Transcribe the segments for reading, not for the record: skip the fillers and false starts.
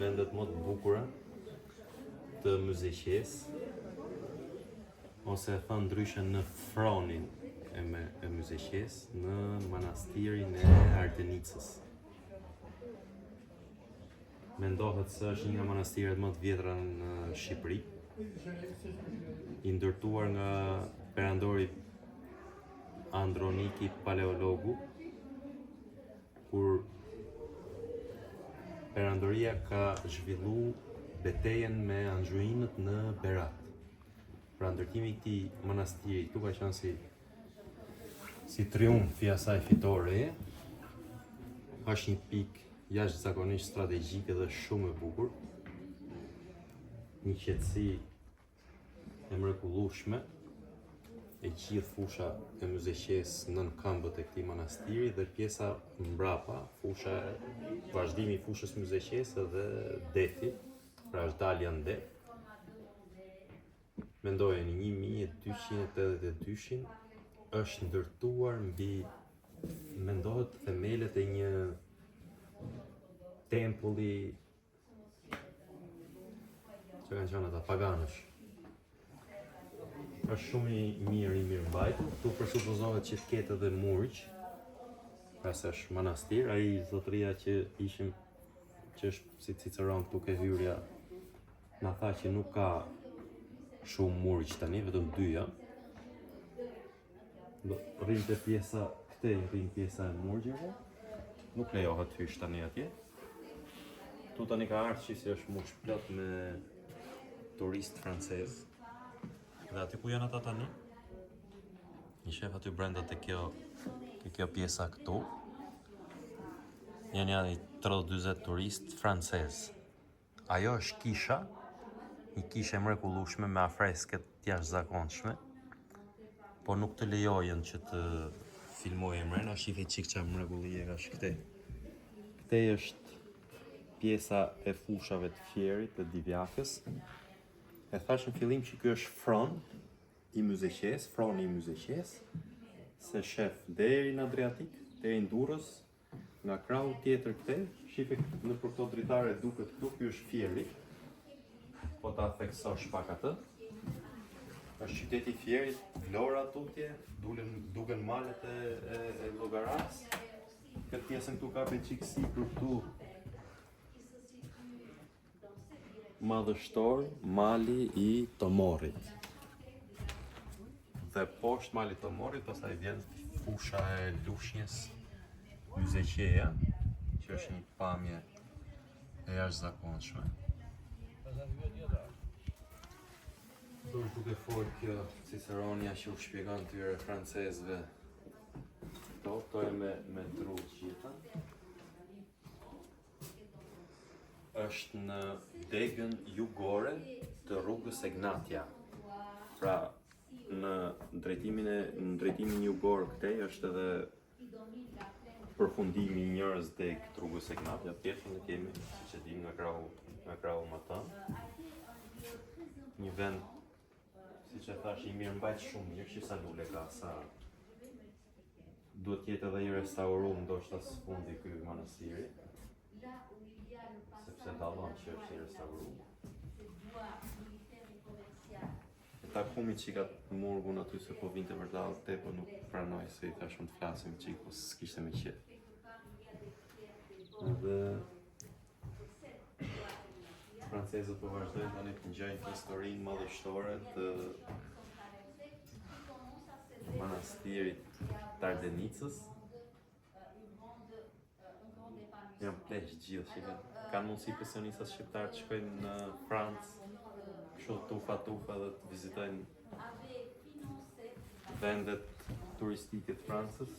vendet më të bukura të Myzeqesë, ose e thënë ndryshe në fronin e Myzeqesë, në manastirin e Ardenicës. Mendohet se është një nga manastiret më të vjetra në Shqipëri, i ndërtuar nga perandori Androniki Paleologu, kur perandoria ka zhvillu betejën me anxhuinët në Berat. Pra ndërtimi i këtij manastiri këtu ka qenë si triumf i asaj fitore, është një pikë jashtëzakonisht strategjike dhe shumë e bukur, një qetësi e mrekullueshme e gjithë fusha e Myzeqesë nën këmbët e këtij manastiri dhe pjesa mbrapa, vazhdimi i fushës Myzeqesë dhe defi, pra është dalja në def. Mendojeni, 1282 është ndërtuar mbi, mendohet, themelet e një tempulli që kanë qenë ata paganësh. Është shumë i mirë mbajtur. Tu përsupozohet që të ketë edhe murgjë, pra se është manastir, ai zotëria që ishim, që është si Ciceron këtu ke hyrja, na tha që nuk ka shumë murgjë tani, vetëm 2 janë. Rrinte pjesa rrin pjesa e murgjeve, nuk lejohet hysh tani atje. Tu tani ka ardhur si është murgjë plot me turistë francezë. Dhe aty ku janë ata tani, një shef aty brenda te kjo pjesa këtu, janë 30-40 turistë francezë. Ajo është kisha, një kishe mrekullueshme me afresket jashtëzakonshme, po nuk të lejojen që të filmojë mrena, shifi çik çfarë mrekullie ka këtej. Këtej është pjesa e fushave të Fierit, të Divjakës. E thash në fillim që ky është froni i Myzeqesë, se shef deri në Adriatik, deri në Durrës, nga krahu tjetër këtej, shifi në për këto dritare duket këtu, ky është Fieri. Po ta theksosh pak atë. Është qyteti i Fierit, Vlora tutje, duken malet e Llogaras. Këtë pjesën këtu ka çik sipër këtu. Madhështor, mali i Tomorrit. Dhe poshtë mali i Tomorrit, pastaj vjen fusha e Lushnjës Myzeqeja, që është një pamje e jashtëzakonshme. Këtu është duke folë kjo Ciceronia që u shpjegon tyre francezëve. Këto e me tru gjitha. Është në degën jugore të rrugës Egnatia. Pra, në drejtimin jugor këtej është edhe përfundimi i njërës degë të rrugës Egnatia. Tjetër në kemi, siç e dim, nga krahu Matan. Një vend, siç e thash, i mirë mbajt shumë mirë, që sa lule ka, sa duhet jetë edhe i restauruar ndoshta sfundi ky manastiri, sepse dallon që është i restauruar. Takumi që ka murgun aty se po vinte vërdallë te, po nuk pranoj se i thashun të flasim qik, po s'kishte me qef. Dhe francezët po vazhdojnë tani të ngjajnë historinë madhështore të manastirit të Ardenicës. Janë pleq gjithë, shikën. Kanë mundësi pensionistat shqiptarë të shkojnë në Francë, kështu tufa dhe të vizitojnë vendet turistike të Francës,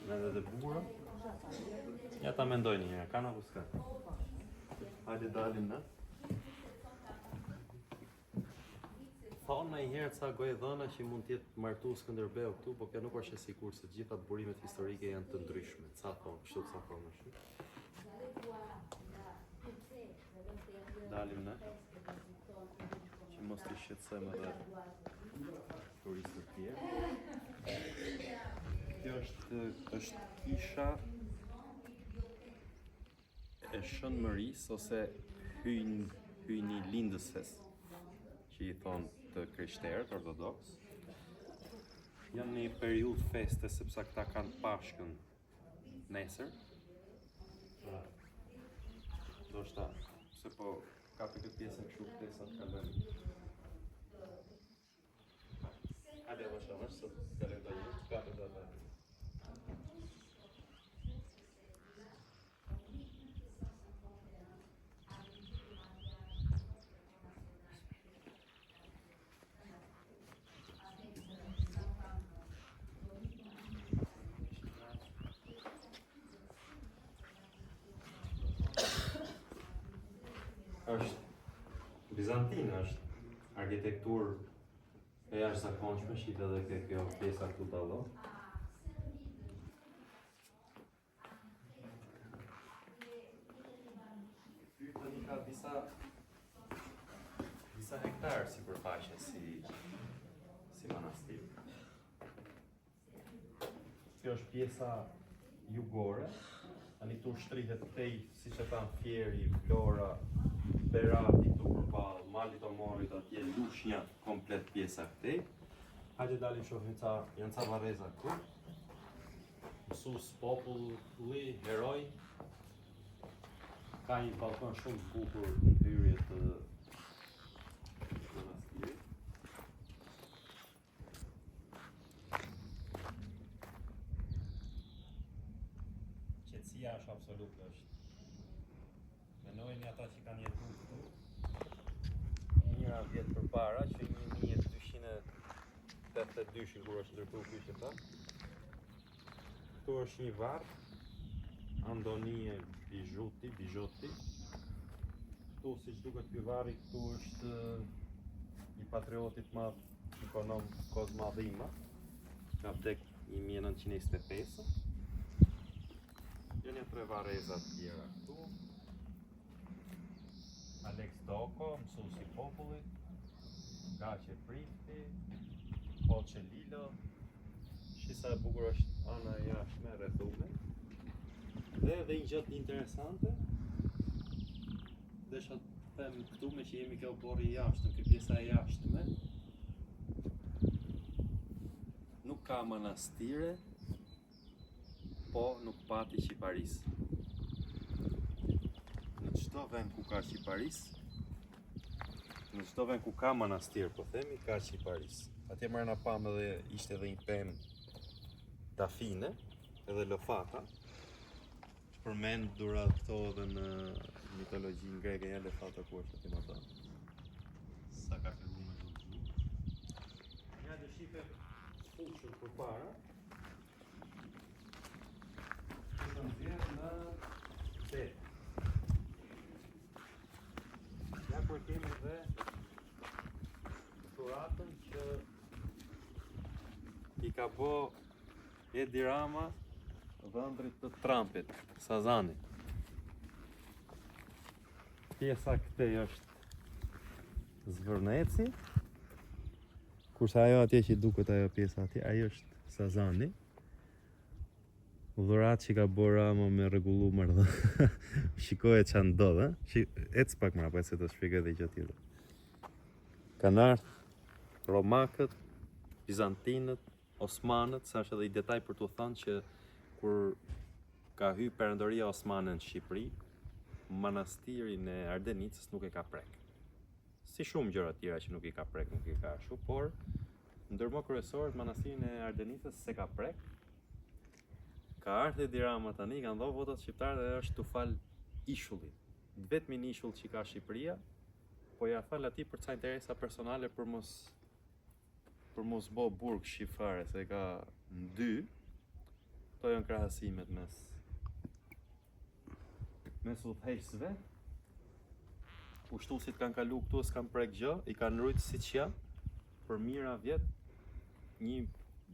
vendet e bukura. Ja ta mendojnë një herë, kanë apo s'ka? Hajde dalim na. Thonë në herë ca gojedhëna që mund t'jetë martu Skënderbeu këtu, po kjo nuk është e sigurt se gjitha të burimet historike janë të ndryshme. Ca thonë, kështu ca thonë është. Dalim ne, që mos t'i shqetësojmë edhe turistët tjerë. Kjo është kisha e Shënmërisë ose hyjni lindëses, që i thonë të krishterët ortodoks. Janë një periudhë feste sepse këta kanë Pashkën nesër. Do shta, se po kapi këtë pjesën kështu ftesa të kalojnë. Hajde vazhdosh, sot kalojmë do një, kapi do të. Është bizantinë, është arkitekturë e jashtëzakonshme, shit edhe kjo pjesa këtu dallon. Ky tani ka disa hektarë sipërfaqe si manastir. Kjo është pjesa jugore. Tani tu shtrihet tej, siç e thamë, Fieri, Vlora, Berati këtu përballë, Mali Tomorit atje, Lushnja, komplet pjesa këtej. Hajde dalim shohim janë ca varreza këtu. Mësues populli, heroj. Ka një balkon shumë të bukur në hyrje të manastirit. Qetësia është absolute, menojeni ata që kanë jetuar këtu njëra vjet përpara, që 1282 kur është ndërtuar ky qytet. Këtu është një varr, Andonie Bijotti. Këtu siç duket ky varri, këtu është i patriotit madh, ekonom Kozma Dhima, ka vdek 1925. Janë 3 varreza të tjera këtu. Alex Doko, mësuesi i popullit, Gaçe Prifti, Hoçe Lilo. Shisa e bukur është ana e jashtme e rrethume. Dhe një gjë interesante, desha të them këtu, me që jemi kjo borri i jashtëm, kjo pjesa e jashtme, nuk ka manastire, po nuk pati Shqiparis. Në çdo vend ku ka Shqiparis, në çdo vend ku ka manastir, po themi, ka Shqiparis. Atje mërë na pam edhe ishte edhe një pemë Dafine, edhe Lofata, që përmendur këto edhe në mitologjinë greke, janë Lofata ku është aty më tonë. Sa ka filluar me gjë. Ja do shife fushën përpara. Në det. Ja kur kemi dhe dhuratën që i ka bo Edi Rama dhëndrit të Trumpit, Sazani. Pjesa këtej është Zvërneci, kurse ajo atje që duket ajo pjesa atje, ajo është Sazani. Dhurat që ka bo Rama me rregullu mërë dhe shikoje që ndodhe, ecë pak mra, po e se të shpjegoj dhe gjë tjetër. Kanë ardhur Romakët, Bizantinët, Osmanët, sa është edhe i detaj për t'u thënë që kur ka hy Perandoria Osmane në Shqipëri, manastirin e Ardenicës nuk e ka prek. Si shumë gjëra tjera që nuk i ka prek, nuk i ka ashu, por ndërmo kryesorët manastirin e Ardenicës se ka prek. Ka ardhur Edi Rama tani, kanë dhënë votat shqiptarë dhe është t'u fal ishullit. Vetëm një ishull që ka Shqipëria, po ja fal atij për ca interesa personale për mos bo burg shqiptare, se ka në dy. Këto janë krahasimet mes udhëheqësve. Ushtuesit kanë kalu këtu, s'kan prek gjë, i kanë rujt siç janë për mira vjet. Një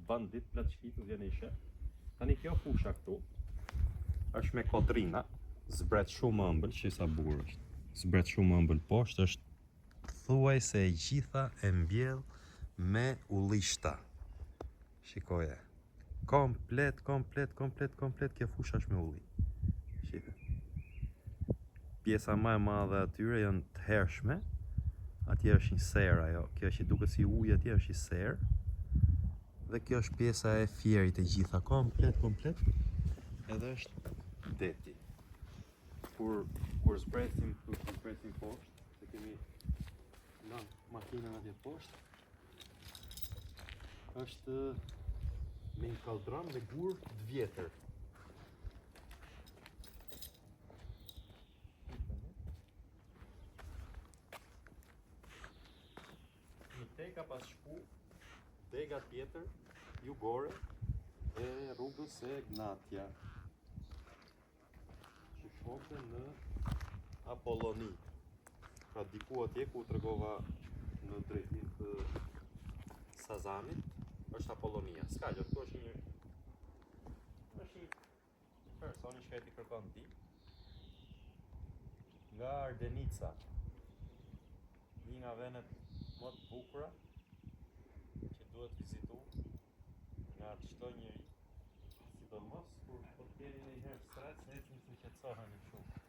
bandit plaçkitu vjen i sheh. Tani kjo fusha këtu është me kodrina, zbret shumë ëmbël, që sa bukur është. Zbret shumë ëmbël poshtë, është thuajse e gjitha e mbjell me ullishta. Shikoje. Komplet kjo fusha është me ulli. Shikoj. pjesa më e madhe atyre janë të hershme. Atje është një serë ajo, kjo që duket si ujë atje është një serë. Dhe kjo është pjesa e fjerit e gjitha, komplet. Edhe është deti. Kur zbresim poshtë, se kemi makinën atje poshtë, është me një kaldran me gur të vjetër. Në te ka pas shku dega tjetër, jugore, e rrugës e Gnatja, që shkonte në Apolloni. Pra diku atje ku tregova në drejtim të Sazanit, është Apollonia. S'ka gjë, këtu është një personi që ti kërkon ti. Nga Ardenica, një nga venet më të bukura që duhet vizitu nga çdo njeri, sidomos kur po të keni një herë stres, ecni të qetësoheni shumë.